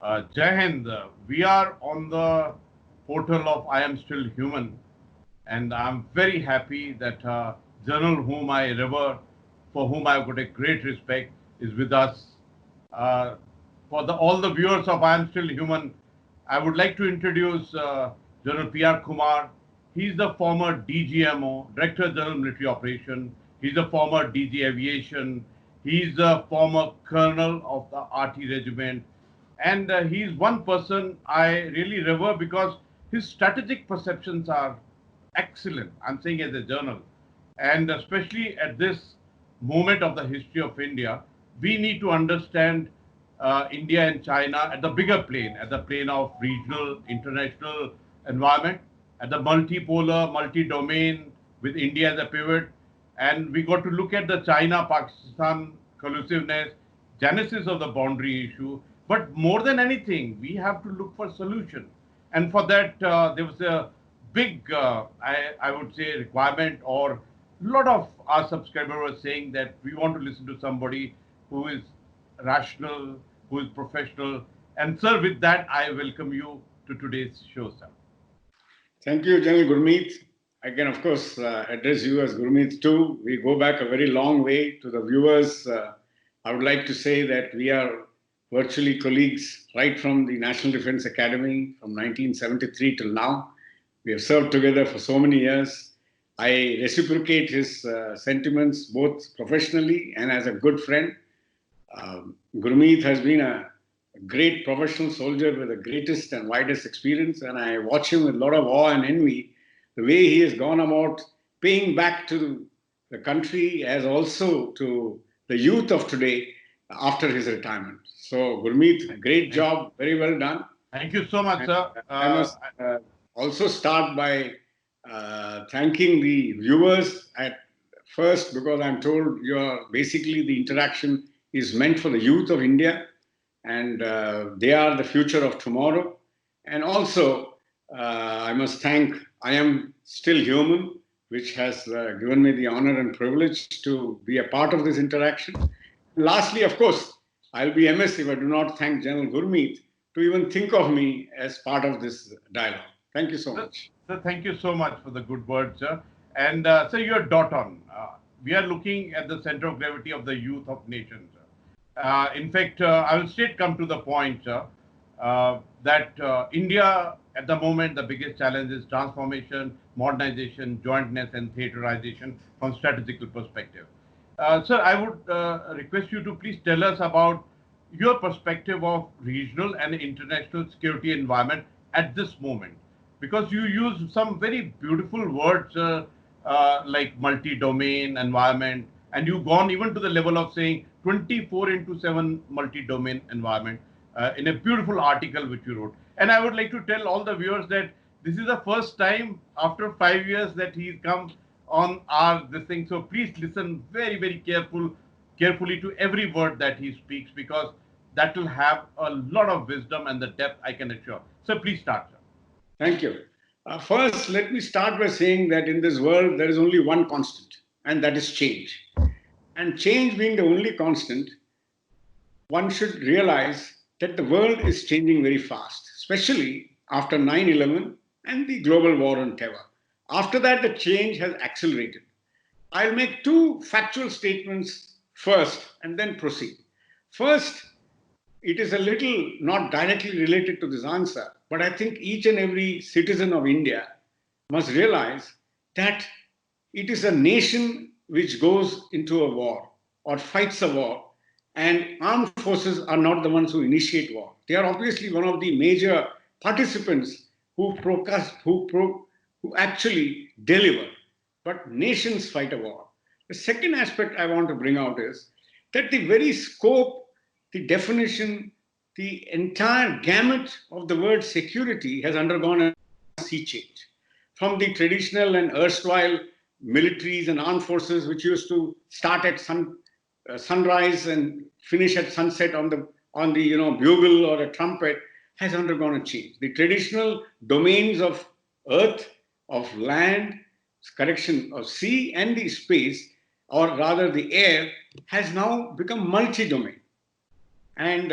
Jai Hind, we are on the portal of I Am Still Human, and I'm very happy that journal whom I revere, for whom I've got a great respect, is with us. Uh, for all the viewers of I Am Still Human, I would like to introduce General P.R. Kumar. He's the former DGMO, Director General Military Operation. He's a former DG Aviation. He's a former Colonel of the RT Regiment. And he's one person I really revere because his strategic perceptions are excellent. I'm saying as a journal. And especially at this moment of the history of India, we need to understand India and China at the bigger plane, at the plane of regional, international environment, at the multipolar, multi-domain with India as a pivot. And we got to look at the China-Pakistan collusiveness, genesis of the boundary issue. But more than anything, we have to look for solution. And for that, there was a big, I would say, requirement, or a lot of our subscribers were saying that we want to listen to somebody who is rational, who is professional. And sir, with that, I welcome you to today's show, sir. Thank you, General Gurmit. I can, of course, address you as Gurmit too. We go back a very long way. To the viewers, I would like to say that we are virtually colleagues right from the National Defence Academy from 1973 till now. We have served together for so many years. I reciprocate his sentiments both professionally and as a good friend. Gurmeet has been a great professional soldier with the greatest and widest experience, and I watch him with a lot of awe and envy, the way he has gone about paying back to the country as also to the youth of today after his retirement. So, Gurmeet, great job, very well done. Thank you so much, And sir. I must also start by thanking the viewers at first, because I'm told basically the interaction is meant for the youth of India, and they are the future of tomorrow. And also, I must thank I Am Still Human, which has given me the honor and privilege to be a part of this interaction. Lastly, of course, I'll be amiss if I do not thank General Gurmeet to even think of me as part of this dialogue. Thank you so much. Sir, thank you so much for the good words, sir. And sir, you're dot on. We are looking at the center of gravity of the youth of nations. In fact, I will straight come to the point, sir, that India at the moment, the biggest challenge is transformation, modernization, jointness, and theaterization from strategical perspective. Sir, I would request you to please tell us about your perspective of regional and international security environment at this moment, because you use some very beautiful words like multi-domain environment, and you've gone even to the level of saying 24 into 7 multi-domain environment in a beautiful article which you wrote. And I would like to tell all the viewers that this is the first time after 5 years that he's come on our this thing. So please listen very, very carefully to every word that he speaks, because that will have a lot of wisdom and the depth, I can assure. So please start, sir. Thank you. First, let me start by saying that in this world, there is only one constant, and that is change. And change being the only constant, one should realize that the world is changing very fast, especially after 9/11 and the global war on terror. After that, the change has accelerated. I'll make two factual statements first and then proceed. First, it is a little not directly related to this answer, but I think each and every citizen of India must realize that it is a nation which goes into a war or fights a war, and armed forces are not the ones who initiate war. They are obviously one of the major participants who actually deliver. But nations fight a war. The second aspect I want to bring out is that the very scope, the definition, the entire gamut of the word security has undergone a sea change. From the traditional and erstwhile militaries and armed forces, which used to start at sunrise and finish at sunset on the bugle or a trumpet, has undergone a change. The traditional domains of earth, of land, of sea, and the space, or rather the air, has now become multi-domain. And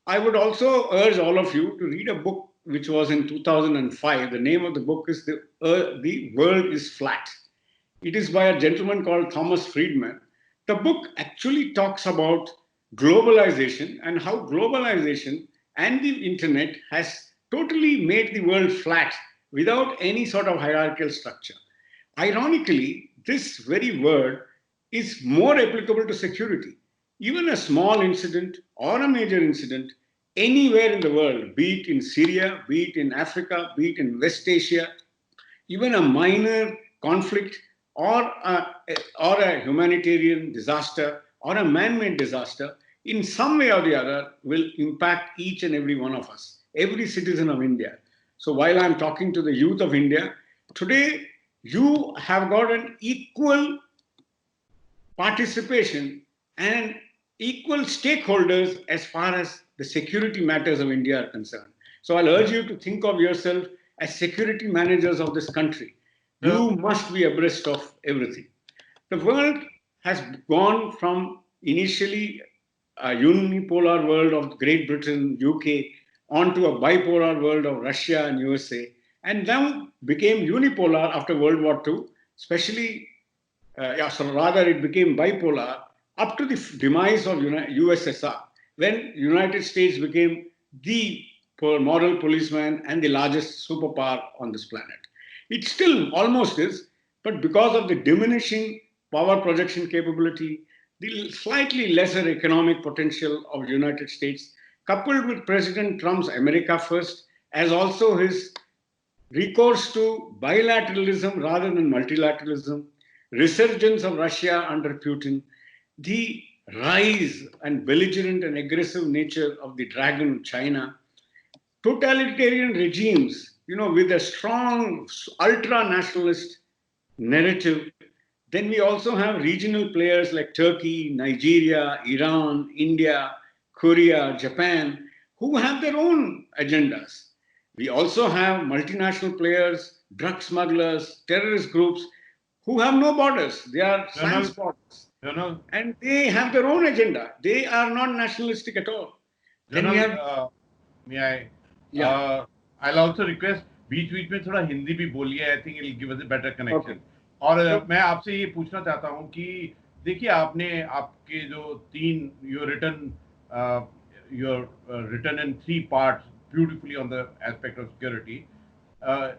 I would also urge all of you to read a book which was in 2005. The name of the book is The World is Flat. It is by a gentleman called Thomas Friedman. The book actually talks about globalization and how globalization and the internet has totally made the world flat without any sort of hierarchical structure. Ironically, this very word is more applicable to security. Even a small incident or a major incident anywhere in the world, be it in Syria, be it in Africa, be it in West Asia, even a minor conflict or a humanitarian disaster or a man-made disaster, in some way or the other, will impact each and every one of us, every citizen of India. So while I'm talking to the youth of India, today you have got an equal participation and equal stakeholders as far as the security matters of India are concerned. So I'll urge you to think of yourself as security managers of this country. You must be abreast of everything. The world has gone from initially a unipolar world of Great Britain, UK, onto a bipolar world of Russia and USA, and now became unipolar after World War II, especially, so rather it became bipolar up to the demise of USSR, when United States became the moral policeman and the largest superpower on this planet. It still almost is, but because of the diminishing power projection capability, the slightly lesser economic potential of the United States, coupled with President Trump's America First, as also his recourse to bilateralism rather than multilateralism, resurgence of Russia under Putin, the rise and belligerent and aggressive nature of the dragon China, totalitarian regimes, with a strong ultra-nationalist narrative. Then we also have regional players like Turkey, Nigeria, Iran, India, Korea, Japan, who have their own agendas. We also have multinational players, drug smugglers, terrorist groups who have no borders. They are sans borders. And they have their own agenda. They are not nationalistic at all. Then we have... may I? Yeah. I'll also request बीच बीच में थोड़ा हिंदी भी बोलिए. I think it'll give us a better connection. और मैं आपसे ये पूछना चाहता हूँ कि देखिए आपने आपके जो तीन you're written in 3 parts beautifully on the aspect of security.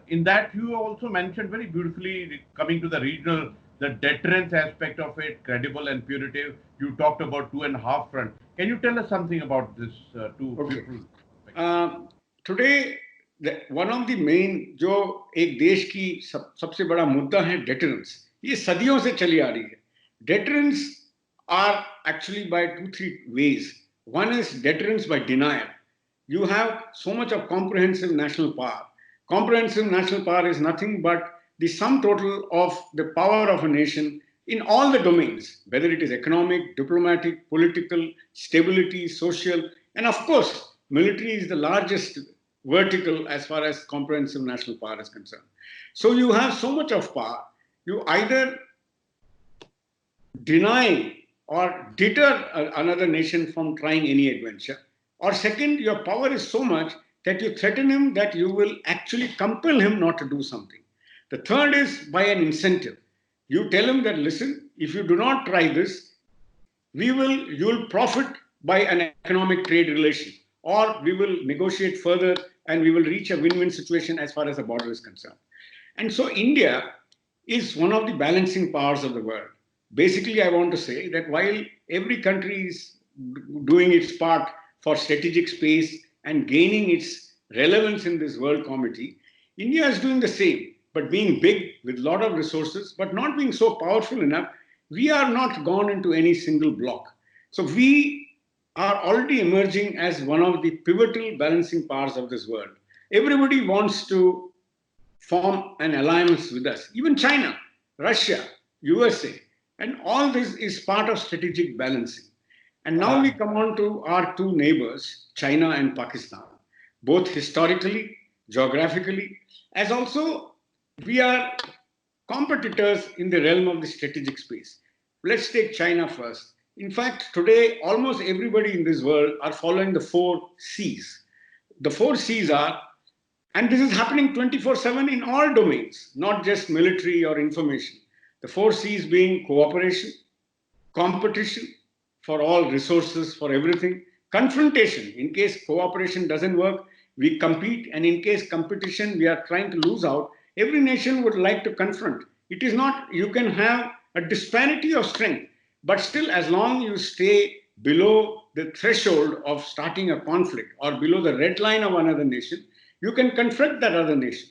In that you also mentioned very beautifully coming to the regional, the deterrence aspect of it, credible and punitive. You talked about 2.5 front. Can you tell us something about this two? Today, one of the main जो एक देश की सबसे बड़ा मुद्दा है deterrence. ये सदियों से चली आ रही है. Deterrence are actually by 2-3 ways. One is deterrence by denial. You have so much of comprehensive national power. Comprehensive national power is nothing but the sum total of the power of a nation in all the domains, whether it is economic, diplomatic, political, stability, social, and of course, military is the largest vertical as far as comprehensive national power is concerned. So you have so much of power, you either deny or deter another nation from trying any adventure, or second, your power is so much that you threaten him that you will actually compel him not to do something. The third is by an incentive. You tell him that, listen, if you do not try this, you will profit by an economic trade relation, or we will negotiate further and we will reach a win-win situation as far as the border is concerned. And so India is one of the balancing powers of the world. Basically, I want to say that while every country is doing its part for strategic space and gaining its relevance in this world committee, India is doing the same, but being big with a lot of resources, but not being so powerful enough, we are not gone into any single block. So we are already emerging as one of the pivotal balancing powers of this world. Everybody wants to form an alliance with us, even China, Russia, USA, and all this is part of strategic balancing. And now we come on to our two neighbors, China and Pakistan, both historically, geographically, as also we are competitors in the realm of the strategic space. Let's take China first. In fact, today, almost everybody in this world are following the four C's. The four C's are, and this is happening 24/7 in all domains, not just military or information. The four C's being cooperation, competition for all resources, for everything, confrontation. In case cooperation doesn't work, we compete, and in case competition, we are trying to lose out. Every nation would like to confront. It is not, you can have a disparity of strength, but still, as long as you stay below the threshold of starting a conflict or below the red line of another nation, you can confront that other nation.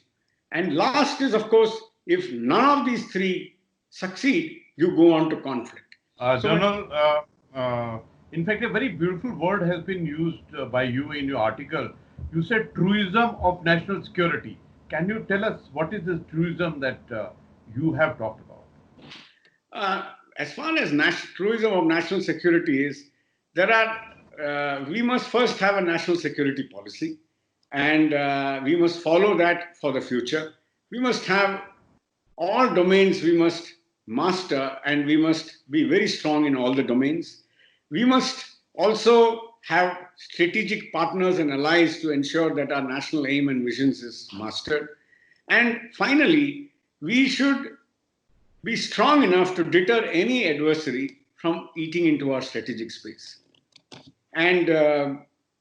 And last is, of course, if none of these three succeed, you go on to conflict. General, in fact, a very beautiful word has been used by you in your article. You said truism of national security. Can you tell us what is this truism that you have talked about? As far as truism of national security is, we must first have a national security policy, and we must follow that for the future. We must have all domains we must master, and we must be very strong in all the domains. We must also have strategic partners and allies to ensure that our national aim and visions is mastered. And finally, we should be strong enough to deter any adversary from eating into our strategic space. And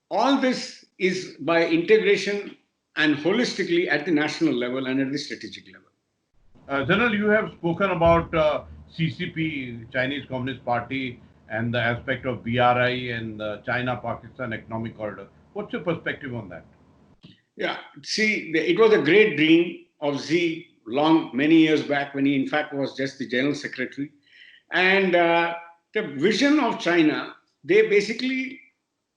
all this is by integration and holistically at the national level and at the strategic level. General, you have spoken about CCP, Chinese Communist Party, and the aspect of BRI and the China-Pakistan Economic Corridor. What's your perspective on that? Yeah, see, it was a great dream of Xi many years back, when he in fact was just the General Secretary. And the vision of China, they basically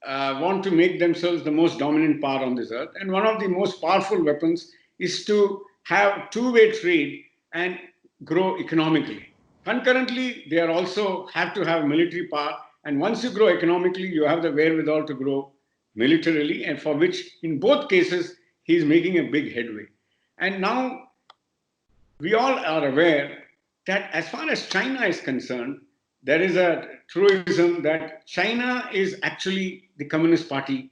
want to make themselves the most dominant power on this earth. And one of the most powerful weapons is to have two-way trade and grow economically. Concurrently, they are also have to have military power. And once you grow economically, you have the wherewithal to grow militarily, and for which, in both cases, he is making a big headway. And now, we all are aware that as far as China is concerned, there is a truism that China is actually the Communist Party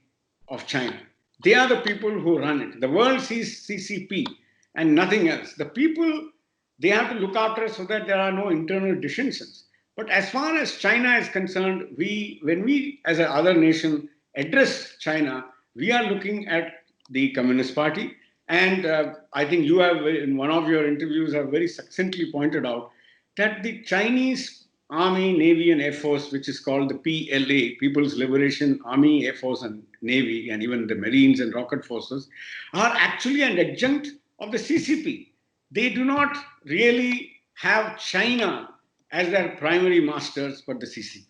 of China. They are the people who run it. The world sees CCP and nothing else. The people, they have to look after us so that there are no internal dissensions. But as far as China is concerned, when we as another nation address China, we are looking at the Communist Party. And I think you have, in one of your interviews, have very succinctly pointed out that the Chinese Army, Navy, and Air Force, which is called the PLA, People's Liberation Army, Air Force, and Navy, and even the Marines and Rocket Forces, are actually an adjunct of the CCP. They do not really have China as their primary masters, but the CCP.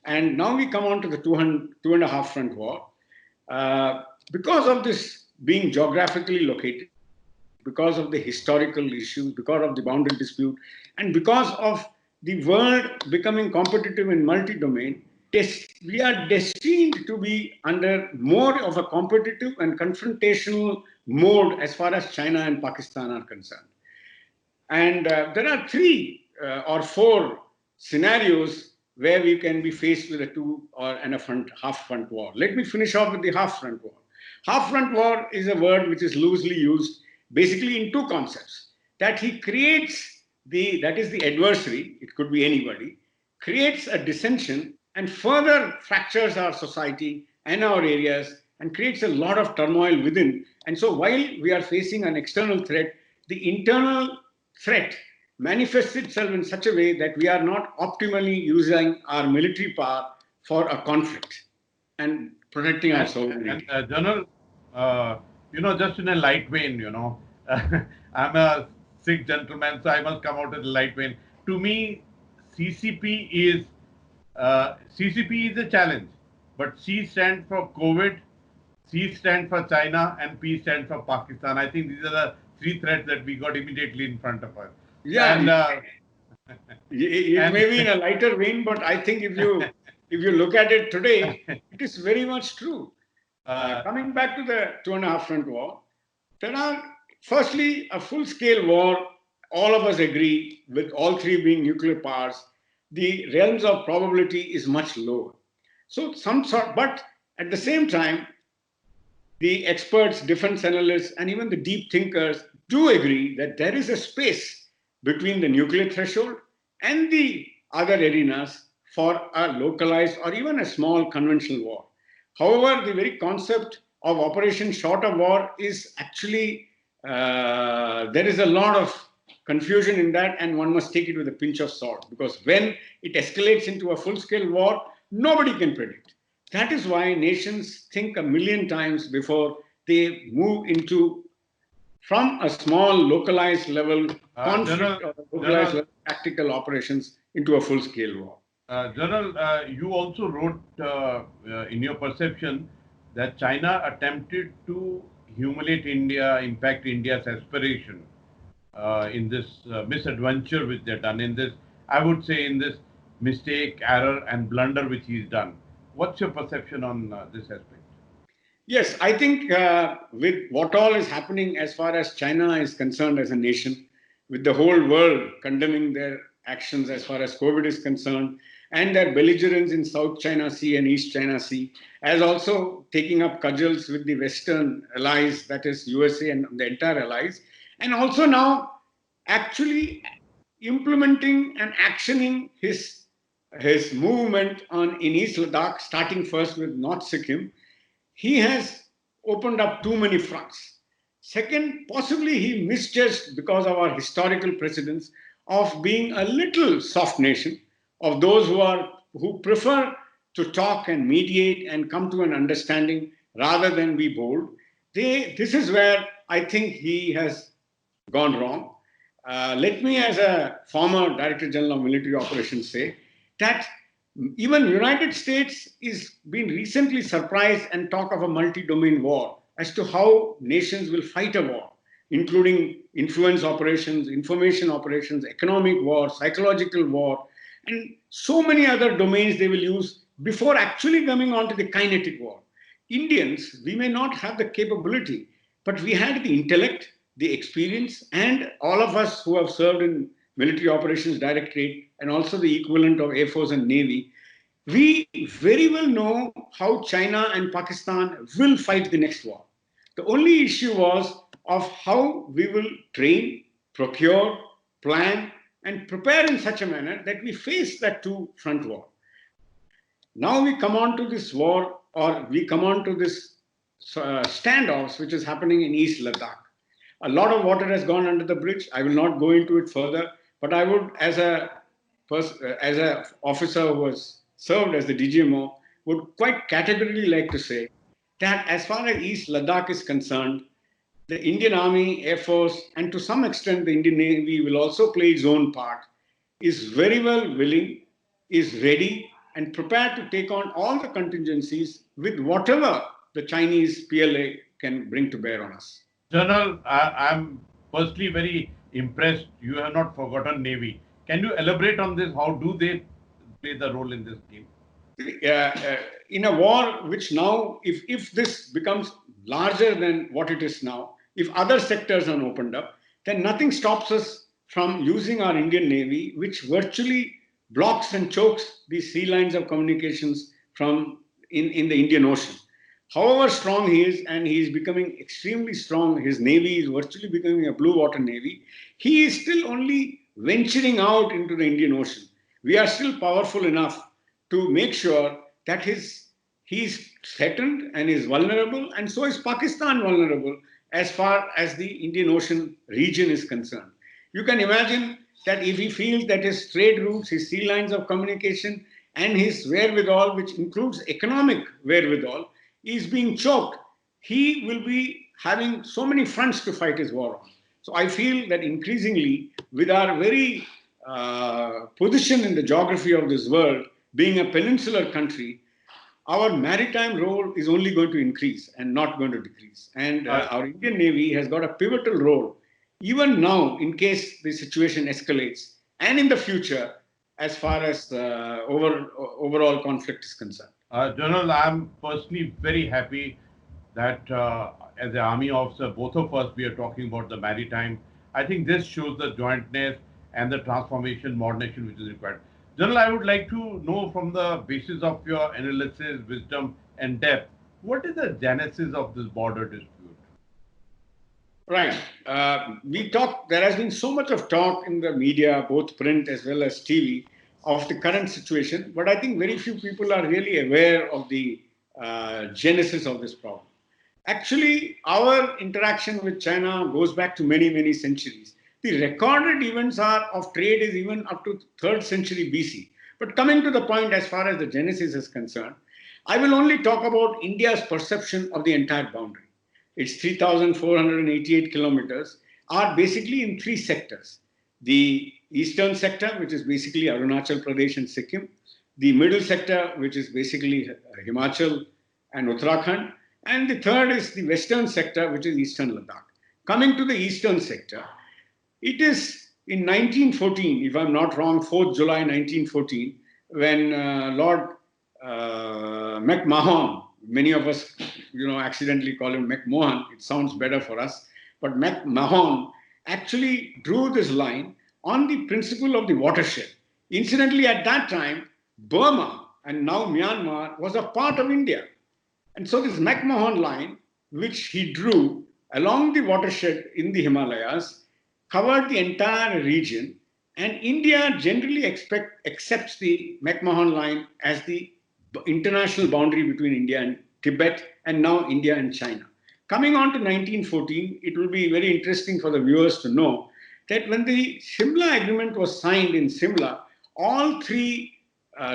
And now we come on to the two and a half front war. Because of this being geographically located, because of the historical issues, because of the boundary dispute, and because of the world becoming competitive in multi-domain, we are destined to be under more of a competitive and confrontational mode as far as China and Pakistan are concerned. And there are three or four scenarios where we can be faced with a half front war. Let me finish off with the half front war. Half front war is a word which is loosely used basically in two concepts. That he creates that is the adversary, it could be anybody, creates a dissension and further fractures our society and our areas and creates a lot of turmoil within. And so while we are facing an external threat, the internal threat manifests itself in such a way that we are not optimally using our military power for a conflict and protecting our sovereignty. And General, just in a light vein, I'm a Sikh gentleman, so I must come out as a light vein. To me, CCP is a challenge, but C stands for COVID, C stands for China, and P stands for Pakistan. I think these are the three threats that we got immediately in front of us. Yeah, and, it may be in a lighter vein, but I think if you look at it today, it is very much true. Coming back to the two and a half front war, there are firstly a full-scale war. All of us agree, with all three being nuclear powers, the realms of probability is much lower. So some sort, but at the same time, the experts, defense analysts, and even the deep thinkers do agree that there is a space between the nuclear threshold and the other arenas for a localized or even a small conventional war. However, the very concept of operation short of war is actually, there is a lot of confusion in that, and one must take it with a pinch of salt, because when it escalates into a full scale war, nobody can predict. That is why nations think a million times before they move into from a small localized level conflict or localized level tactical operations into a full scale war. General, you also wrote in your perception that China attempted to humiliate India, impact India's aspiration in this misadventure which they've done, in this, I would say, in this mistake, error, and blunder which he's done. What's your perception on this aspect? Yes, I think with what all is happening as far as China is concerned as a nation, with the whole world condemning their actions as far as COVID is concerned, and their belligerence in South China Sea and East China Sea, as also taking up cudgels with the Western allies, that is USA and the entire allies, and also now actually implementing and actioning his movement in East Ladakh, starting first with North Sikkim. He has opened up too many fronts. Second, possibly he misjudged, because of our historical precedents of being a little soft nation, of those who prefer to talk and mediate and come to an understanding rather than be bold. This is where I think he has gone wrong. Let me, as a former Director General of Military Operations, say that even United States is being recently surprised and talk of a multi-domain war as to how nations will fight a war, including influence operations, information operations, economic war, psychological war, and so many other domains they will use before actually coming on to the kinetic war. Indians, we may not have the capability, but we had the intellect, the experience, and all of us who have served in military operations directorate and also the equivalent of Air Force and Navy, we very well know how China and Pakistan will fight the next war. The only issue was of how we will train, procure, plan, and prepare in such a manner that we face that two-front war. Now we come on to this war, or we come on to this standoffs which is happening in East Ladakh. A lot of water has gone under the bridge. I will not go into it further, but I would, as a officer who was served as the DGMO, would quite categorically like to say that as far as East Ladakh is concerned, the Indian Army, Air Force, and to some extent the Indian Navy will also play its own part, is very well willing, is ready, and prepared to take on all the contingencies with whatever the Chinese PLA can bring to bear on us. General, I'm personally very impressed. You have not forgotten Navy. Can you elaborate on this? How do they play the role in this game? In a war which now, if this becomes larger than what it is now, if other sectors are opened up, then nothing stops us from using our Indian Navy, which virtually blocks and chokes the sea lines of communications from in the Indian Ocean. However strong he is, and he is becoming extremely strong, his Navy is virtually becoming a blue water Navy, he is still only venturing out into the Indian Ocean. We are still powerful enough to make sure that he's threatened and is vulnerable, and so is Pakistan vulnerable as far as the Indian Ocean region is concerned. You can imagine that if he feels that his trade routes, his sea lines of communication, and his wherewithal, which includes economic wherewithal, is being choked, he will be having so many fronts to fight his war on. So I feel that increasingly, with our very position in the geography of this world, being a peninsular country, our maritime role is only going to increase and not going to decrease. And our Indian Navy has got a pivotal role, even now, in case the situation escalates, and in the future, as far as overall conflict is concerned. General, I'm personally very happy that as an army officer, both of us, we are talking about the maritime. I think this shows the jointness and the transformation, modernization which is required. General, I would like to know from the basis of your analysis, wisdom, and depth, what is the genesis of this border dispute? Right. There has been so much of talk in the media, both print as well as TV, of the current situation, but I think very few people are really aware of the genesis of this problem. Actually, our interaction with China goes back to many, many centuries. The recorded events are of trade is even up to 3rd century BC. But coming to the point as far as the genesis is concerned, I will only talk about India's perception of the entire boundary. Its 3,488 kilometers are basically in 3 sectors. The eastern sector, which is basically Arunachal Pradesh and Sikkim. The middle sector, which is basically Himachal and Uttarakhand. And the third is the western sector, which is eastern Ladakh. Coming to the eastern sector, it is in 1914, if I'm not wrong, 4th July 1914, when Lord McMahon, many of us, accidentally call him McMahon. It sounds better for us. But McMahon actually drew this line on the principle of the watershed. Incidentally, at that time, Burma and now Myanmar was a part of India. And so this McMahon line, which he drew along the watershed in the Himalayas, covered the entire region. And India generally accepts the McMahon line as the international boundary between India and Tibet, and now India and China. Coming on to 1914, it will be very interesting for the viewers to know that when the Simla Agreement was signed in Simla, all 3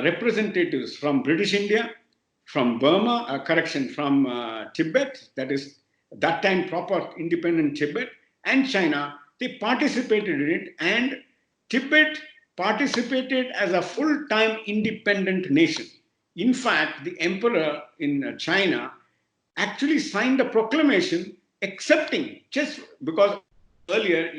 representatives from British India, from Burma, from Tibet, that is that time proper independent Tibet, and China, they participated in it, and Tibet participated as a full-time independent nation. In fact, the emperor in China actually signed a proclamation accepting, just because earlier,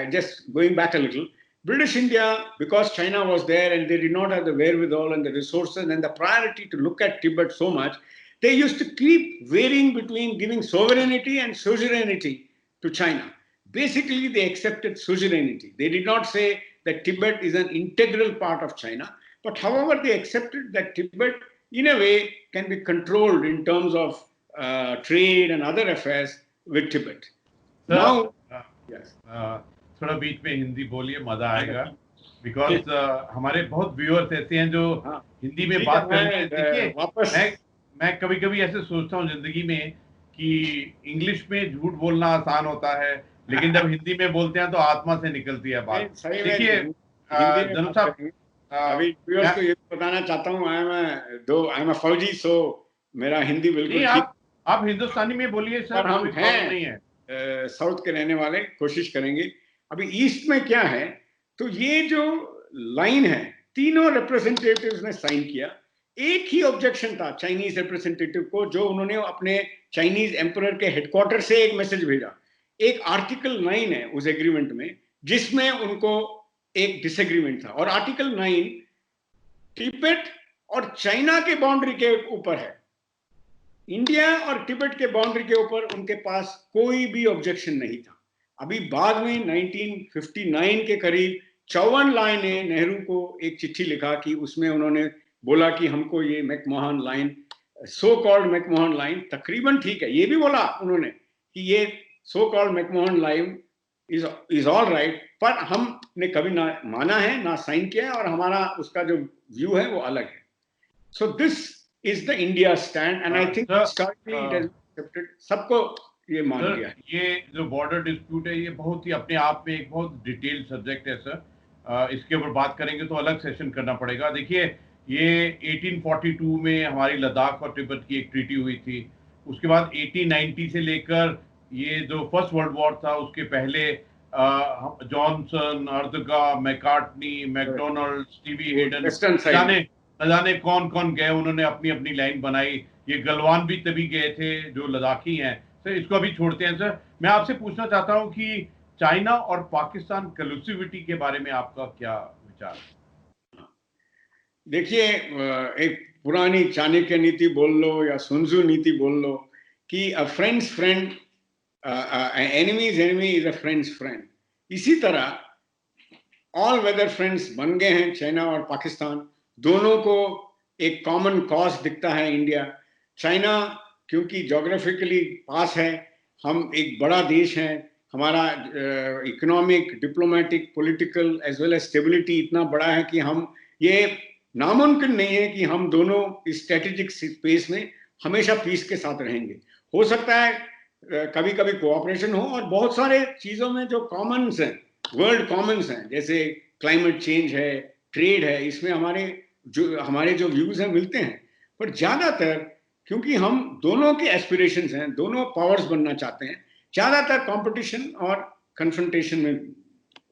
just going back a little, British India, because China was there and they did not have the wherewithal and the resources and the priority to look at Tibet so much, they used to keep varying between giving sovereignty and suzerainty to China. Basically, they accepted suzerainty. They did not say that Tibet is an integral part of China. But however, they accepted that Tibet, in a way, can be controlled in terms of trade and other affairs with Tibet. Sir, now, yes. थोड़ा बीच में हिंदी बोलिए, मजा आएगा, because हमारे बहुत viewers ऐसे हैं जो हिंदी में बात करेंगे. देखिए, मैं कभी कभी ऐसे सोचता हूँ जिंदगी में कि इंग्लिश में झूठ बोलना आसान होता है, लेकिन जब हिंदी में बोलते हैं तो आत्मा से निकलती है बात. देखिए जनरल साहब, अभी व्यूअर्स को ये बताना चाहता हूँ, आई एम अ फौजी, सो मेरा हिंदी बिल्कुल आप हिंदुस्तानी में बोलिए सर, हम हैं साउथ के रहने वाले, कोशिश करेंगे. अभी ईस्ट में क्या है, तो ये जो लाइन है, तीनों रिप्रेजेंटेटिव्स ने साइन किया. एक ही ऑब्जेक्शन था चाइनीज रिप्रेजेंटेटिव को, जो उन्होंने अपने चाइनीज एम्परर के हेडक्वार्टर से एक मैसेज भेजा. एक आर्टिकल 9 है उस एग्रीमेंट में, जिसमें उनको एक डिसएग्रीमेंट था. और आर्टिकल 9 तिब्बत और चाइना के बाउंड्री के ऊपर है. इंडिया और तिब्बत के बाउंड्री के ऊपर उनके पास कोई भी ऑब्जेक्शन नहीं था. अभी बाद में 1959 के करीब 54 लाइन ने नेहरू को एक चिट्ठी लिखा कि उसमें उन्होंने बोला कि हमको ये McMahon line, so called McMahon line, तकरीबन ठीक है, ये भी बोला उन्होंने कि ये so called McMahon line is all right, पर हमने कभी ना माना है ना साइन किया है, और हमारा उसका जो व्यू है वो अलग है. So this is the India stand, and I think सबको ये मान लिया है. ये जो बॉर्डर डिस्प्यूट है, ये बहुत ही अपने आप में एक बहुत डिटेल्ड सब्जेक्ट है सर. इसके ऊपर बात करेंगे तो अलग सेशन करना पड़ेगा. देखिए, ये 1842 में हमारी लद्दाख और तिब्बत की एक ट्रीटी हुई थी. उसके बाद 1890 से लेकर ये जो फर्स्ट वर्ल्ड वॉर था, उसके पहले जॉनसन, अर्दगा, मैकार्टनी, मैकडोनल्ड, स्टीवी हेडन, न जाने कौन कौन गए, उन्होंने अपनी अपनी लाइन बनाई. ये गलवान भी तभी गए थे जो लद्दाखी हैं. सर, इसको अभी छोड़ते हैं. सर, मैं आपसे पूछना चाहता हूं कि चाइना और पाकिस्तान कलूसिविटी के बारे में आपका क्या विचार है? देखिए, एक पुरानी चाणक्य नीति बोल लो या सुनजू नीति बोल लो कि a friend's friend, enemies enemy is a friend's friend. इसी तरह ऑल वेदर फ्रेंड्स बन गए हैं चाइना और पाकिस्तान, दोनों को एक कॉमन कॉज दिखता है इंडिया। चाइना क्योंकि जोग्राफिकली पास है, हम एक बड़ा देश हैं, हमारा economic, diplomatic, political as well as stability इतना बड़ा है कि हम, ये नामुमकिन नहीं है कि हम दोनों इस स्ट्रेटेजिक स्पेस में हमेशा पीस के साथ रहेंगे। हो सकता है कभी कभी कोऑपरेशन हो, और बहुत सारे चीजों में जो कॉमन्स हैं, वर्ल्ड कॉमन्स हैं, जैसे क्लाइमेट चेंज है, ट्रेड है, इसमें हमारे जो व्यूज हैं मिलते हैं। पर ज्यादातर क्योंकि हम दोनों के एस्पिरेशंस हैं, दोनों पावर्स बनना चाहते हैं, ज्यादातर कंपटीशन और कन्फ्रंटेशन में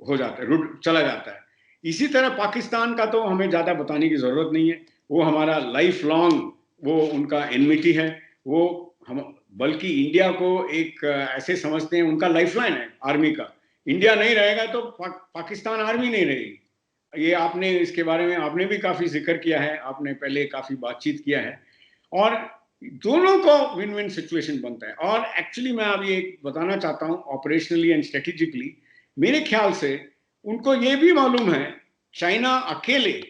हो जाता है, चला जाता है। इसी तरह पाकिस्तान का तो हमें ज्यादा बताने की जरूरत नहीं है, वो हमारा लाइफ लॉन्ग वो उनका एनमिटी है। वो हम बल्कि इंडिया को एक ऐसे समझते हैं, उनका लाइफलाइन है आर्मी का। इंडिया नहीं रहेगा तो पाकिस्तान आर्मी नहीं रहेगी। ये आपने इसके बारे में आपने भी काफी जिक्र किया है, आपने पहले काफी बातचीत किया है, और दोनों को विन विन सिचुएशन बनता है। और एक्चुअली मैं अभी एक बताना चाहता हूं, ऑपरेशनली एंड स्ट्रेटेजिकली मेरे ख्याल से उनको ये भी मालूम है, चाइना अकेले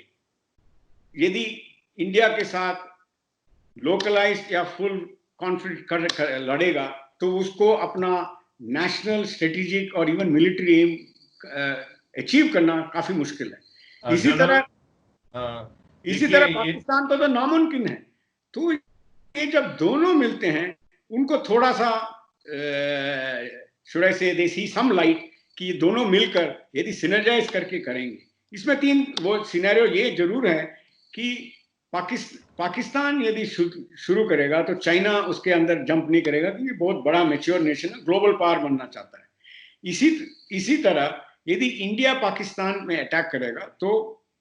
यदि इंडिया के साथ लोकलाइज्ड या फुल कॉन्फ्लिक्ट लड़ेगा तो उसको अपना नेशनल, स्ट्रेटेजिक और इवन मिलिट्री एम अचीव करना काफी मुश्किल है। इसी तरह पाकिस्तान को तो नामुमकिन है। तो ये जब दोनों मिलते हैं, उनको थोड़ा सा शुड आई से दे सी सम लाइट कि दोनों मिलकर यदि सिनर्जाइज करके करेंगे। इसमें तीन वो सिनेरियो ये जरूर है कि पाकिस्तान यदि शुरू करेगा तो चाइना उसके अंदर जंप नहीं करेगा, क्योंकि बहुत बड़ा मैच्योर नेशन है, ग्लोबल पावर बनना चाहता है। इसी तरह यदि इंडिया पाकिस्तान में अटैक करेगा तो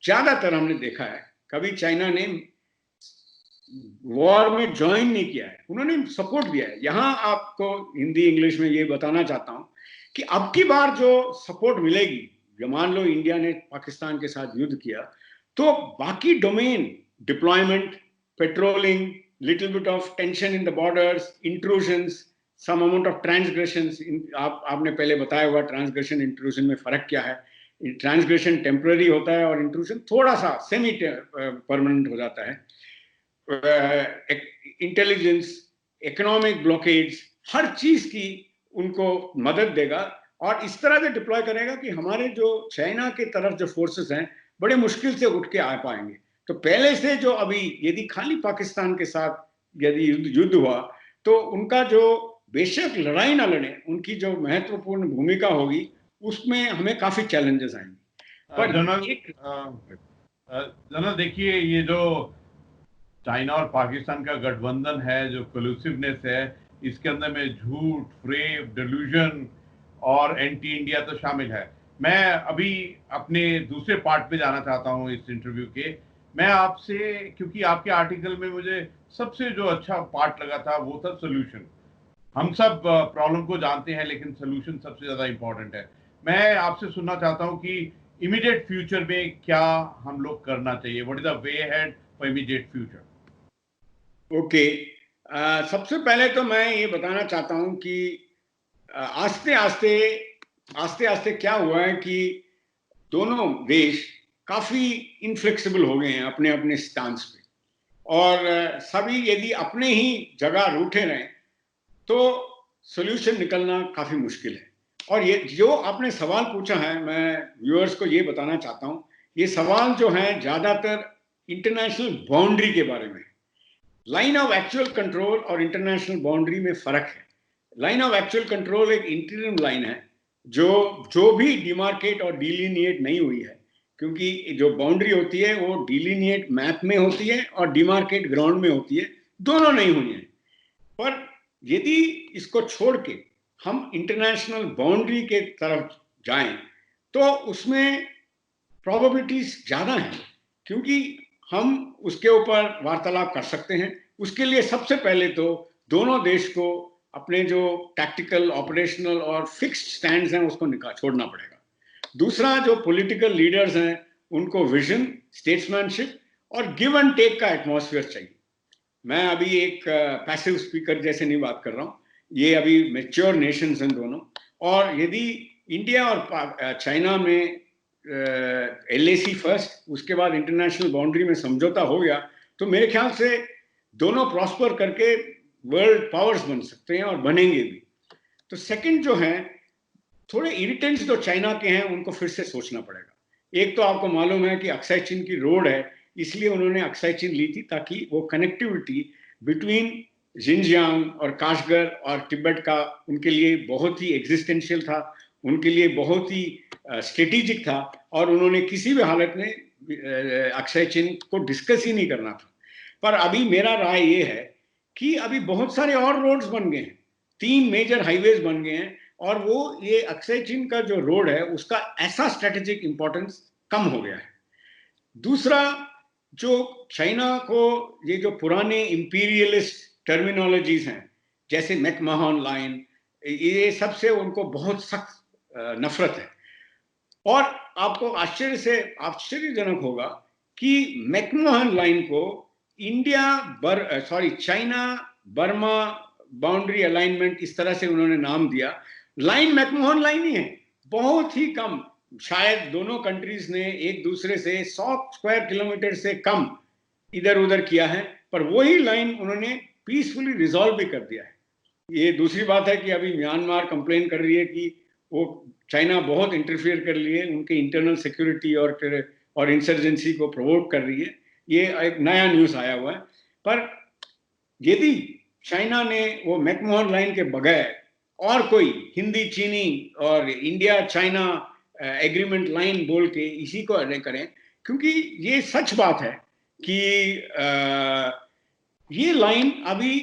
ज्यादातर हमने देखा है कभी चाइना ने वॉर में ज्वाइन नहीं किया है, उन्होंने सपोर्ट दिया है। यहां आपको हिंदी इंग्लिश में ये बताना चाहता हूं कि अब की बार जो सपोर्ट मिलेगी, जो मान लो इंडिया ने पाकिस्तान के साथ युद्ध किया, तो बाकी domain, deployment, patrolling, little bit of tension in the borders, intrusions, some amount of transgressions, आपने पहले बताया हुआ ट्रांसग्रेशन इंट्रूजन में फर्क क्या है। ट्रांसग्रेशन टेम्पररी होता है और इंट्रूजन थोड़ा सा सेमी परमानेंट हो जाता है। इंटेलिजेंस, इकोनॉमिक ब्लॉकेज, हर चीज की उनको मदद देगा, और इस तरह से डिप्लॉय करेगा कि हमारे जो चाइना के तरफ जो फोर्सेस हैं बड़े मुश्किल से उठ के आ पाएंगे। तो पहले से जो अभी यदि खाली पाकिस्तान के साथ यदि युद्ध हुआ तो उनका जो बेशक लड़ाई ना लड़े, उनकी जो महत्वपूर्ण भूमिका होगी उसमें हमें काफी चैलेंजेस आएंगे। पर जनरल देखिए, ये जो चाइना और पाकिस्तान का गठबंधन है, जो कलूसिवनेस है, इसके अंदर में झूठ, फ्रेब, डिल्यूजन और एंटी इंडिया तो शामिल है। मैं अभी अपने दूसरे पार्ट पे जाना चाहता हूँ इस इंटरव्यू के। मैं आपसे, क्योंकि आपके आर्टिकल में मुझे सबसे जो अच्छा पार्ट लगा था वो था सोल्यूशन। हम सब प्रॉब्लम को जानते हैं लेकिन सोल्यूशन सबसे ज्यादा इंपॉर्टेंट है। मैं आपसे सुनना चाहता हूँ कि इमीडिएट फ्यूचर में क्या हम लोग करना चाहिए, what is the way ahead for immediate future? Okay, सबसे पहले तो मैं ये बताना चाहता हूं कि आस्ते आस्ते क्या हुआ है कि दोनों देश काफी इनफ्लेक्सिबल हो गए हैं अपने अपने स्टांस पे, और सभी यदि अपने ही जगह रूठे रहें तो सॉल्यूशन निकलना काफी मुश्किल है। और ये जो आपने सवाल पूछा है, मैं व्यूअर्स को ये बताना चाहता हूं, ये सवाल जो है ज्यादातर इंटरनेशनल बाउंड्री के बारे में। लाइन ऑफ एक्चुअल कंट्रोल और इंटरनेशनल बाउंड्री में फर्क है। लाइन ऑफ एक्चुअल कंट्रोल एक इंटीरियम लाइन है जो भी डिमार्केट और डिलिनिएट नहीं हुई है, क्योंकि जो बाउंड्री होती है वो डिलिनिएट मैप में होती है और डिमार्केट ग्राउंड में होती है, दोनों नहीं हुई है। पर यदि इसको छोड़ के हम इंटरनेशनल बाउंड्री के तरफ जाएं तो उसमें प्रोबेबिलिटीज ज्यादा हैं, क्योंकि हम उसके ऊपर वार्तालाप कर सकते हैं। उसके लिए सबसे पहले तो दोनों देश को अपने जो टैक्टिकल, ऑपरेशनल और फिक्स्ड स्टैंड्स हैं उसको छोड़ना पड़ेगा। दूसरा, जो पॉलिटिकल लीडर्स हैं उनको विजन, स्टेट्समैनशिप और गिव एंड टेक का एटमॉस्फेयर चाहिए। मैं अभी एक पैसिव स्पीकर जैसे नहीं बात कर रहा हूँ, ये अभी मैच्योर नेशंस हैं दोनों, और यदि इंडिया और चाइना में LAC फर्स्ट, उसके बाद इंटरनेशनल बाउंड्री में समझौता हो गया तो मेरे ख्याल से दोनों प्रॉस्पर करके वर्ल्ड पावर्स बन सकते हैं और बनेंगे भी। तो सेकंड जो है, थोड़े इरिटेंट्स जो चाइना के हैं उनको फिर से सोचना पड़ेगा। एक तो आपको मालूम है कि अक्साई चीन की रोड है, इसलिए उन्होंने अक्साई चीन ली थी ताकि वो कनेक्टिविटी बिटवीन जिनजियांग और काशगर और तिब्बत का उनके लिए बहुत ही एग्जिस्टेंशियल था, उनके लिए बहुत ही स्ट्रेटेजिक था, और उन्होंने किसी भी हालत में अक्साई चीन को डिस्कस ही नहीं करना था। पर अभी मेरा राय ये है कि अभी बहुत सारे और रोड्स बन गए हैं, 3 मेजर हाईवेज बन गए हैं, और वो ये अक्साई चीन का जो रोड है उसका ऐसा स्ट्रेटेजिक इंपॉर्टेंस कम हो गया है। दूसरा, जो चाइना को ये जो पुराने इंपीरियलिस्ट टर्मिनोलॉजीज हैं जैसे मैकमोहन लाइन, ये सबसे उनको बहुत सख्त नफरत है। और आपको आश्चर्यजनक होगा कि मैकमोहन लाइन को चाइना बर्मा बाउंड्री अलाइनमेंट इस तरह से उन्होंने नाम दिया। लाइन मैकमोहन लाइन ही है, बहुत ही कम, शायद दोनों कंट्रीज ने एक दूसरे से 100 स्क्वायर किलोमीटर से कम इधर उधर किया है, पर वही लाइन उन्होंने पीसफुली रिजॉल्व भी कर दिया है। ये दूसरी बात है कि अभी म्यांमार कंप्लेन कर रही है कि वो चाइना बहुत इंटरफियर कर रही है, उनके इंटरनल सिक्योरिटी और इंसर्जेंसी को प्रोवोक कर रही है। ये एक नया न्यूज़ आया हुआ है। पर यदि चाइना ने वो मैकमोहन लाइन के बगैर और कोई हिंदी चीनी और इंडिया चाइना एग्रीमेंट लाइन बोल के इसी को अडे करें, क्योंकि ये सच बात है कि ये लाइन अभी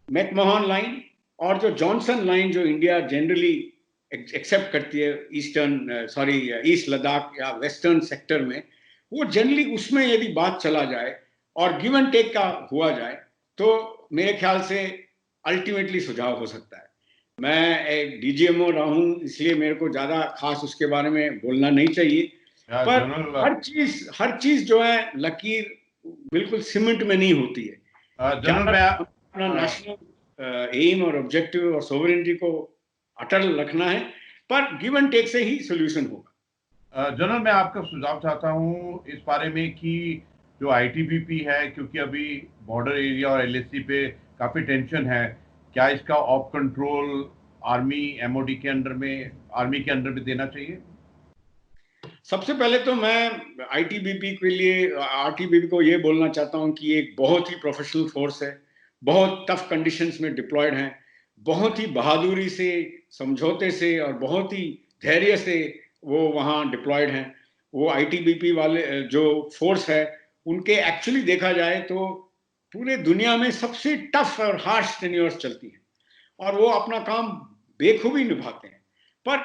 मैकमोहन लाइन और जो जॉनसन लाइन जो इंडिया जनरली एक्सेप्ट करती है ईस्ट लद्दाख या वेस्टर्न सेक्टर में, वो जनरली उसमें यदि बात चला जाए और गिव एंड टेक का हुआ जाए तो मेरे ख्याल से अल्टीमेटली सुझाव हो सकता है। मैं एक DGMO रहा हूं, इसलिए मेरे को ज्यादा खास उसके बारे में बोलना नहीं चाहिए, पर हर चीज जो है लकीर बिल्कुल सीमेंट में नहीं होती है। अपना नेशनल एम और ऑब्जेक्टिव और सोवरेनिटी को अटल रखना है, पर गिव एंड टेक से ही सोल्यूशन होगा। जनरल, मैं आपका सुझाव चाहता हूं इस बारे में कि जो ITBP है, क्योंकि अभी बॉर्डर एरिया और LAC पे काफी टेंशन है, क्या इसका ऑफ कंट्रोल आर्मी MOD के अंडर में, आर्मी के अंडर में देना चाहिए? सबसे पहले तो मैं RTBP को ये बोलना चाहता हूं कि एक बहुत ही प्रोफेशनल फोर्स है, बहुत टफ कंडीशंस में डिप्लॉयड है, बहुत ही बहादुरी से, समझौते से और बहुत ही धैर्य से वो वहाँ डिप्लॉयड हैं। वो ITBP वाले जो फोर्स है उनके एक्चुअली देखा जाए तो पूरे दुनिया में सबसे टफ और हार्श टेन्योर्स चलती हैं और वो अपना काम बेखूबी निभाते हैं। पर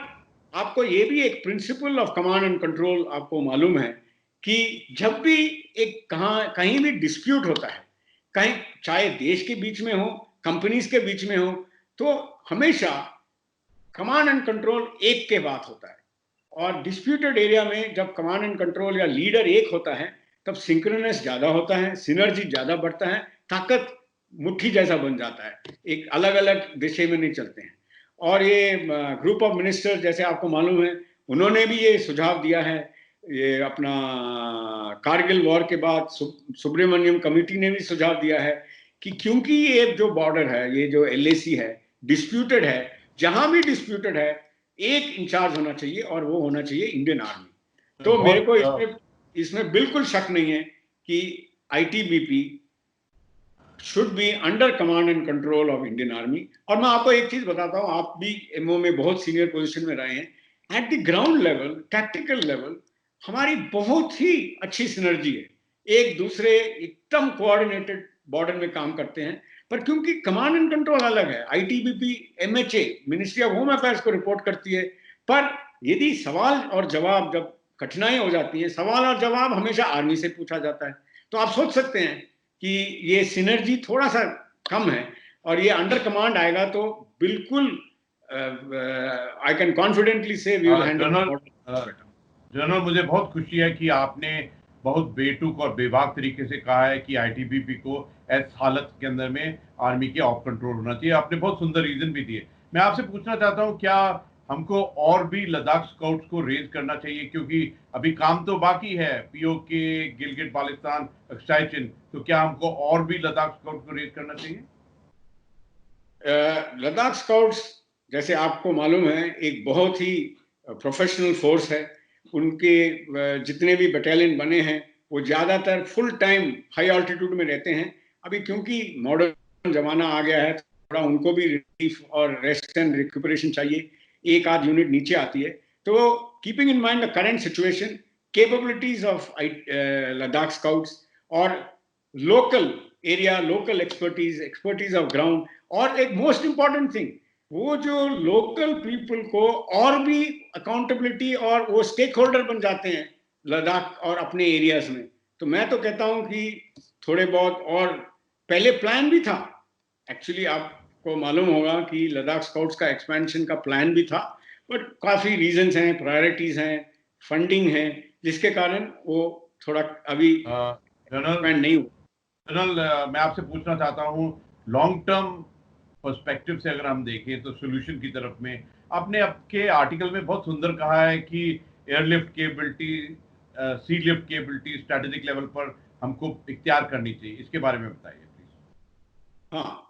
आपको ये भी एक principle of command and control आपको मालूम है कि जब भी एक कहीं भी डिस्प्यूट होता है, कहीं चाहे देश के बीच में हो, कंपनीज के बीच में हो, तो हमेशा कमांड एंड कंट्रोल एक के बात होता है। और डिस्प्यूटेड एरिया में जब कमांड एंड कंट्रोल या लीडर एक होता है तब सिंक्रोनस ज्यादा होता है, सिनर्जी ज्यादा बढ़ता है, ताकत मुट्ठी जैसा बन जाता है, एक अलग अलग दिशा में नहीं चलते हैं। और ये ग्रुप ऑफ मिनिस्टर जैसे आपको मालूम है, उन्होंने भी ये सुझाव दिया है, ये अपना कारगिल वॉर के बाद सुब्रमण्यम कमेटी ने भी सुझाव दिया है कि क्योंकि ये जो बॉर्डर है, ये जो LAC है, डिस्प्यूटेड है, जहां भी डिस्प्यूटेड है एक इंचार्ज होना चाहिए और वो होना चाहिए इंडियन आर्मी। तो मेरे को इसमें बिल्कुल शक नहीं है कि ITBP should be under command and control of Indian army. और मैं आपको एक चीज बताता हूं, आप भी MO में बहुत सीनियर पोजीशन में रहे हैं, at the ground level, tactical level हमारी बहुत ही अच्छी सिनर्जी है, एक दूसरे एकदम कोऑर्डिनेटेड बॉर्डर में काम करते हैं। पर क्योंकि कमांड एंड कंट्रोल अलग है, ITBP MHA ministry of home affairs को रिपोर्ट करती है, पर यदि सवाल और जवाब जब कठिनाई हो जाती है, सवाल और जवाब हमेशा आर्मी से पूछा जाता है। तो आप सोच सकते हैं कि ये सिनर्जी थोड़ा सा कम है, और ये अंडर कमांड आएगा तो बिल्कुल आई कैन कॉन्फिडेंटली से वी विल हैंडल। जनरल, मुझे बहुत खुशी है कि आपने बहुत बेटुक और बेबाक तरीके से कहा है कि ITBP को इस हालत के अंदर में आर्मी के ऑफ कंट्रोल होना चाहिए। आपने बहुत सुंदर रीजन भी दिए। मैं आपसे पूछना चाहता हूं, क्या हमको और भी लद्दाख स्काउट्स को रेज करना चाहिए, क्योंकि अभी काम तो बाकी है, पीओके, गिलगिट बाल्टिस्तान, एक्साइचिन, तो क्या हमको और भी लद्दाख स्काउट्स को रेज करना चाहिए? लद्दाख स्काउट्स जैसे आपको मालूम है एक बहुत ही प्रोफेशनल फोर्स है। उनके जितने भी बटालियन बने हैं वो ज़्यादातर फुल टाइम हाई ऑल्टीट्यूड में रहते हैं। अभी क्योंकि मॉडर्न जमाना आ गया है, थोड़ा उनको भी रिलीफ और रेस्ट एंड रिक्यूपरेशन चाहिए, एक आध यूनिट नीचे आती है। तो keeping in mind the current situation, capabilities of Ladakh scouts और local area, local expertise of ground, और एक मोस्ट इंपॉर्टेंट थिंग, वो जो लोकल पीपल को और भी अकाउंटेबिलिटी और वो स्टेक होल्डर बन जाते हैं लद्दाख और अपने एरियाज में। तो मैं तो कहता हूं कि थोड़े बहुत, और पहले प्लान भी था एक्चुअली, आपको मालूम होगा कि लद्दाख स्काउट्स का एक्सपेंशन का प्लान भी था, बट काफी रीजंस हैं, प्रायोरिटीज हैं, फंडिंग है, जिसके कारण वो थोड़ा अभी जनरल नहीं हुआ। जनरल, मैं आपसे पूछना चाहता हूँ, लॉन्ग टर्म पर्सपेक्टिव से अगर हम देखें तो सोल्यूशन की तरफ में, आपने आपके आर्टिकल में बहुत सुंदर कहा है कि एयरलिफ्ट केबिलिटी, सी लिफ्ट केबिलिटी स्ट्रेटेजिक लेवल पर हमको इख्तियार करनी चाहिए, इसके बारे में बताइए प्लीज। हाँ,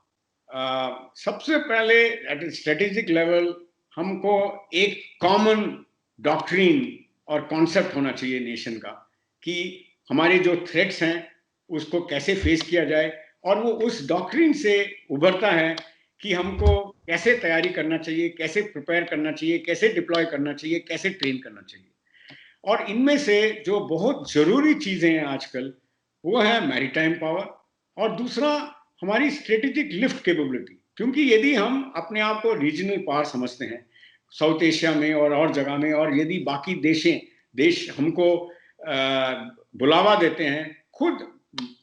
सबसे पहले एट स्ट्रेटेजिक लेवल हमको एक कॉमन डॉक्ट्रिन और कॉन्सेप्ट होना चाहिए नेशन का, कि हमारे जो थ्रेट्स हैं उसको कैसे फेस किया जाए, और वो उस डॉक्ट्रिन से उभरता है कि हमको कैसे तैयारी करना चाहिए, कैसे प्रिपेयर करना चाहिए, कैसे डिप्लॉय करना चाहिए, कैसे ट्रेन करना चाहिए। और इनमें से जो बहुत जरूरी चीजें हैं आजकल, वो है मैरीटाइम पावर, और दूसरा हमारी स्ट्रेटेजिक लिफ्ट कैपेबिलिटी। क्योंकि यदि हम अपने आप को रीजनल पावर समझते हैं साउथ एशिया में और जगह में, और यदि बाकी देश हमको बुलावा देते हैं खुद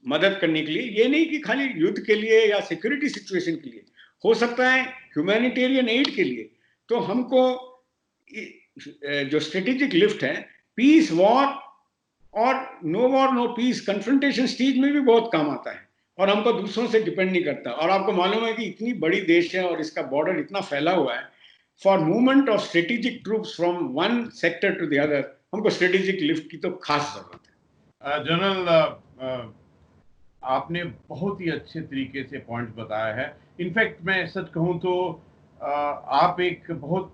मदद करने के लिए, ये नहीं कि खाली युद्ध के लिए या सिक्योरिटी सिचुएशन के लिए, हो सकता है ह्यूमैनिटेरियन एड के लिए, तो हमको जो स्ट्रेटेजिक लिफ्ट है, पीस, वॉर और no war no peace, confrontation stage में भी बहुत काम आता है, और हमको दूसरों से डिपेंड नहीं करता। और आपको मालूम है कि इतनी बड़ी देश है और इसका बॉर्डर इतना फैला हुआ है, for movement of strategic troops from one sector to the other, हमको स्ट्रेटेजिक लिफ्ट की तो खास जरूरत है। जनरल, आपने बहुत ही अच्छे तरीके से पॉइंट्स बताया है। इनफैक्ट मैं सच कहूँ तो आप एक बहुत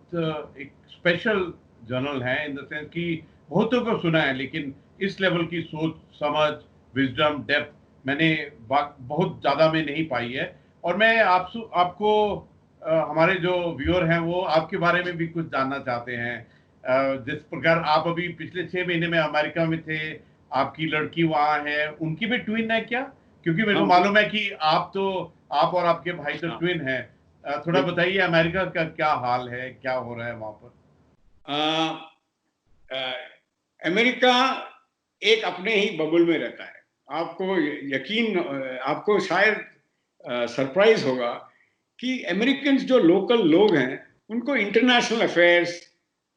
एक स्पेशल जर्नल हैं, इन द सेंस कि बहुतों को सुना है, लेकिन इस लेवल की सोच, समझ, विजडम, डेप्थ मैंने बहुत ज़्यादा में नहीं पाई है। और मैं आपको हमारे जो व्यूअर हैं वो आपके बारे में भी कुछ जानना चाहते हैं। जिस प्रकार आप अभी पिछले 6 महीने में अमेरिका में थे, आपकी लड़की वहाँ है, उनकी भी ट्विन है क्या? क्योंकि मेरे को मालूम है कि आप और आपके भाई तो ट्विन हैं। थोड़ा बताइए अमेरिका का क्या हाल है, क्या हो रहा है वहाँ पर? अमेरिका एक अपने ही बबल में रहता है। आपको शायद सरप्राइज होगा कि अमेरिकन जो लोकल लोग हैं उनको इंटरनेशनल अफेयर्स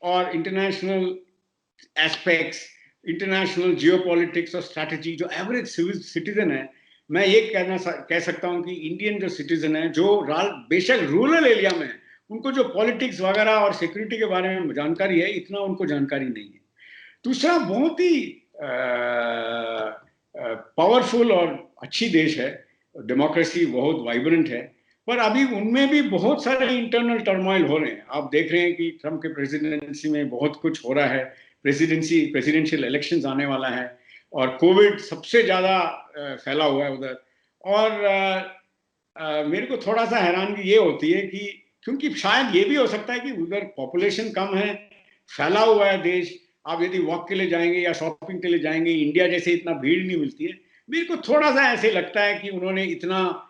और इंटरनेशनल एस्पेक्ट्स, इंटरनेशनल जियोपॉलिटिक्स और स्ट्रैटेजी, जो एवरेज सिटीजन है, मैं ये कह सकता हूं कि इंडियन जो सिटीजन है, जो बेशक रूरल एरिया में है, उनको जो पॉलिटिक्स वगैरह और सिक्योरिटी के बारे में जानकारी है, इतना उनको जानकारी नहीं है। दूसरा, बहुत ही पावरफुल और अच्छी देश है, डेमोक्रेसी बहुत वाइब्रेंट है, पर अभी उनमें भी बहुत सारे इंटरनल टर्मोइल हो रहे हैं। आप देख रहे हैं कि ट्रम्प के प्रेसिडेंसी में बहुत कुछ हो रहा है, प्रेसिडेंशियल इलेक्शंस आने वाला है, और कोविड सबसे ज्यादा फैला हुआ है उधर। और मेरे को थोड़ा सा हैरानगी ये होती है कि क्योंकि शायद ये भी हो सकता है कि उधर पॉपुलेशन कम है, फैला हुआ है देश, आप यदि वॉक के लिए जाएंगे या शॉपिंग के लिए जाएंगे, इंडिया जैसे इतना भीड़ नहीं मिलती है। मेरे को थोड़ा सा ऐसे लगता है कि उन्होंने इतना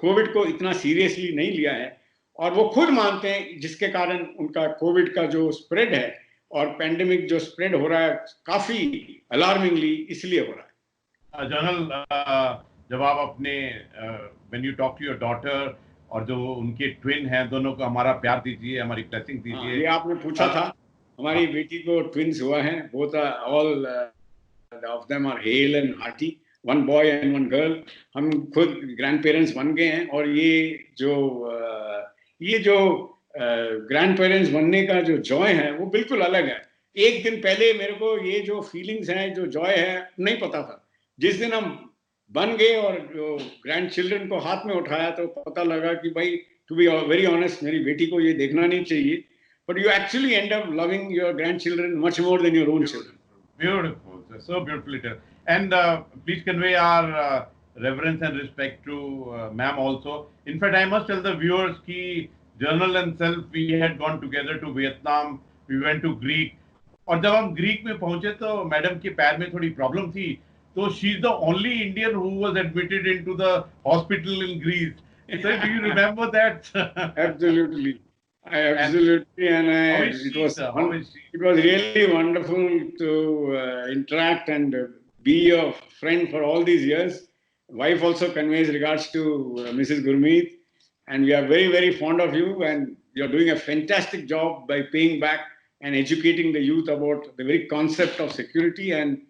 कोविड को इतना सीरियसली नहीं लिया है, और वो खुद मानते हैं, जिसके कारण उनका कोविड का जो स्प्रेड है और पैंडेमिक जो स्प्रेड हो रहा है काफी अलार्मिंगली इसलिए हो रहा है। जनरल, जब आप अपने when you talk to your daughter और जो उनके ट्विन हैं, दोनों को हमारा प्यार दीजिए, हमारी ब्लेसिंग दीजिए। ये आपने पूछा था, हमारी बेटी को ट्विन्स हुआ है, both all of them are hale and hearty, one boy and one girl. हम खुद ग्रैंड पेरेंट्स बन गए हैं, और ये जो ग्रैंड पेरेंट्स बनने का जो जॉय है वो बिल्कुल अलग है. एक दिन पहले मेरे को ये जो फीलिंग्स हैं, जो जॉय है, नहीं पता था. जिस दिन हम बन गए और जो ग्रैंड चिल्ड्रन को हाथ में उठाया तो पता लगा कि भाई, टू बी वेरी ऑनेस्ट, मेरी बेटी को ये देखना नहीं चाहिए. But you actually end up loving your grandchildren much more than your own children. Beautiful, so beautifully done. And please convey our reverence and respect to ma'am also. In fact, I must tell the viewers कि journal and self we had gone together to Vietnam. We went to Greek. और जब हम Greek में पहुंचे तो madam के पैर में थोड़ी प्रॉब्लम थी. तो she is the only Indian who was admitted into the hospital in Greece. So do you remember that? Absolutely. Absolutely, and it was really wonderful to interact and be your friend for all these years. Wife also conveys regards to Mrs. Gurmit, and we are very, very fond of you, and you're doing a fantastic job by paying back and educating the youth about the very concept of security and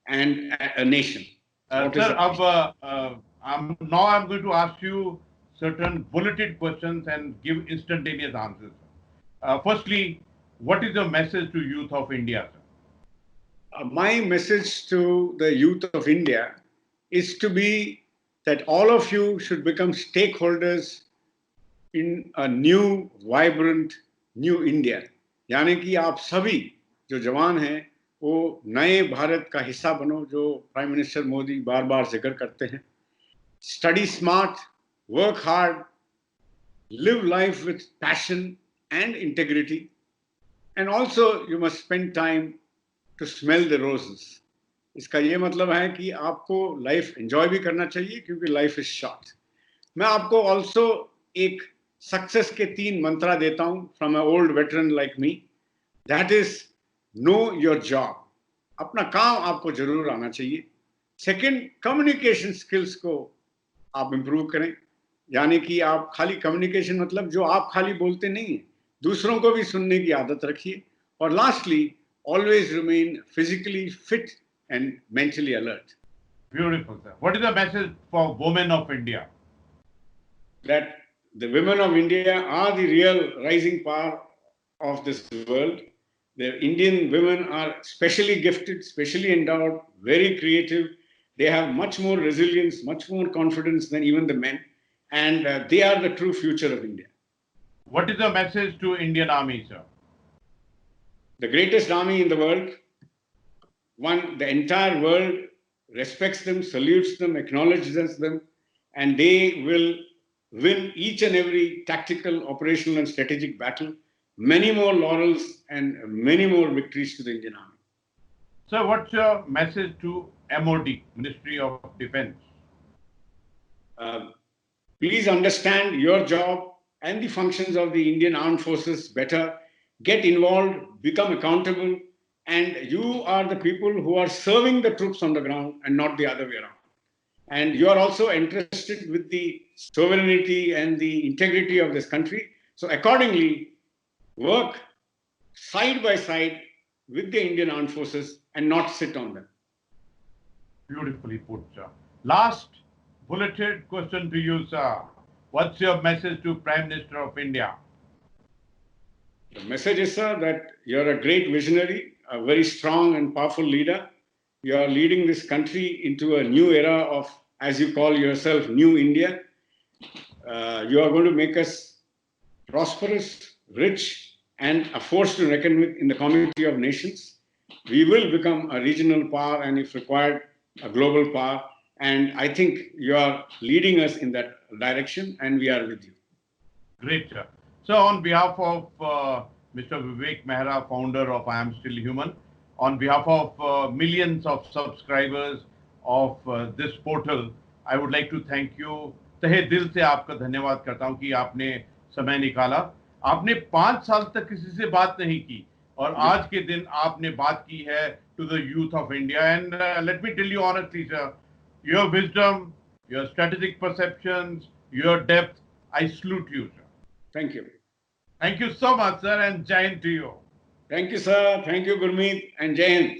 a nation. Sir, I'm going to ask you certain bulleted questions and give instantaneous answers. Firstly, what is your message to youth of India, sir? My message to the youth of India is to be that all of you should become stakeholders in a new, vibrant, new India. यानी कि आप सभी जो जवान हैं वो नए भारत का हिस्सा बनो, जो प्राइम मिनिस्टर मोदी बार बार जिक्र करते हैं. Study smart, work hard, live life with passion and integrity, and also you must spend time to smell the roses. इसका ये मतलब है कि आपको लाइफ एंजॉय भी करना चाहिए क्योंकि लाइफ इज शॉर्ट. मैं आपको ऑल्सो एक सक्सेस के 3 मंत्रा देता हूं from a old veteran like me. That is know your job. अपना काम आपको जरूर आना चाहिए. सेकंड, कम्युनिकेशन स्किल्स को आप इंप्रूव करें. यानी कि आप खाली कम्युनिकेशन मतलब जो आप खाली बोलते नहीं है, दूसरों को भी सुनने की आदत रखिए. और lastly, always remain physically fit and mentally alert. Beautiful, sir. What is the message for women of India? That the women of India are the real rising power of this world. The Indian women are specially gifted, specially endowed, very creative. They have much more resilience, much more confidence than even the men. And they are the true future of India. What is the message to Indian Army, sir? The greatest army in the world. One, the entire world respects them, salutes them, acknowledges them, and they will win each and every tactical, operational, and strategic battle. Many more laurels and many more victories to the Indian Army. So, what's your message to MOD, Ministry of Defense? Please understand your job and the functions of the Indian Armed Forces better. Get involved, become accountable, and you are the people who are serving the troops on the ground and not the other way around. And you are also interested with the sovereignty and the integrity of this country. So accordingly, work side by side with the Indian Armed Forces and not sit on them. Beautifully put, sir. Last bulleted question to you, sir. What's your message to Prime Minister of India? The message is, sir, that you're a great visionary, a very strong and powerful leader. You are leading this country into a new era of, as you call yourself, New India. You are going to make us prosperous, rich, and a force to reckon with in the community of nations. We will become a regional power and, if required, a global power. And I think you are leading us in that direction, and we are with you. Great, sir. So, on behalf of Mr. Vivek Mehra, founder of I Am Still Human, on behalf of millions of subscribers of this portal, I would like to thank you. तहे दिल से आपका धन्यवाद करता हूं कि आपने समय निकाला. आपने 5 साल तक किसी से बात नहीं की और आज के दिन आपने बात की है to the youth of India. And let me tell you honestly, sir, your wisdom, your strategic perceptions, your depth, I salute you, sir. Thank you. Thank you so much, sir, and Jai Hind to you. Thank you, sir. Thank you, Gurmit, and Jai Hind.